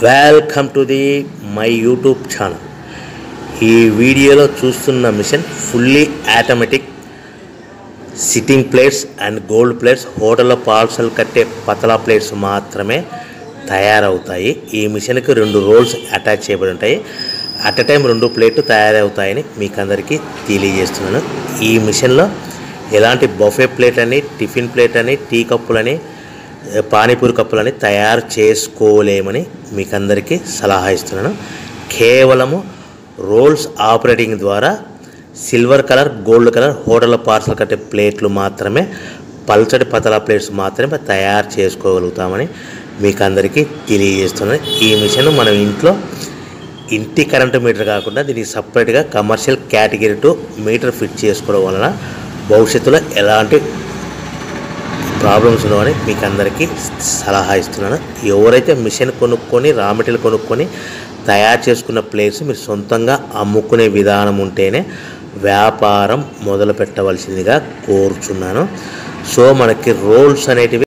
Welcome to the my YouTube channel. ఈ వీడియోలో చూస్తున్న machine fully automatic sitting plates and gold plates, హోటల్లో parcel కట్టే పతలా ప్లేట్స్ మాత్రమే తయారవుతాయి. ఈ మిషన్కి 2 రోల్స్ అటాచ్ చేయబడి ఉంటాయి. అట్ ఎ టైం 2 ప్లేట్లు తయారవుతాయని మీకు అందరికీ తెలియజేస్తున్నాను. ఈ మిషన్లో ఎలాంటి బఫే ప్లేట్ అని, టిఫిన్ ప్లేట్ అని, టీ కప్పులని, పానీపూరి కప్పులని తయారు చేసుకోలేమని మీకు అందరికీ సలహా ఇస్తున్నాను. కేవలము రోల్స్ ఆపరేటింగ్ ద్వారా silver colour, gold colour hotel parcel కట్టే ప్లేట్లు మాత్రమే, పల్చటి పతలా ప్లేట్స్ మాత్రమే తయారు చేసుకోగలుగుతామని మీకు అందరికీ తెలియజేస్తున్నాను. ఈ మిషన్ మనం ఇంటి కరెంటు మీటర్ కాకుండా దీనికి సపరేట్గా కమర్షియల్ కేటగిరీ 2 మీటర్ ఫిట్ చేసుకోవడం వలన భవిష్యత్తులో ఎలాంటి ప్రాబ్లమ్స్ ఉండవని మీకు అందరికీ సలహా ఇస్తున్నాను. ఎవరైతే మిషన్ కొనుక్కొని, రా మెటీరియల్ కొనుక్కొని తయారు చేసుకున్న ప్లేట్స్ మీరు సొంతంగా అమ్ముకునే విధానం ఉంటేనే వ్యాపారం మొదలు పెట్టవలసిందిగా కోరుచున్నాను. సో మనకి రోల్స్ అనేటివి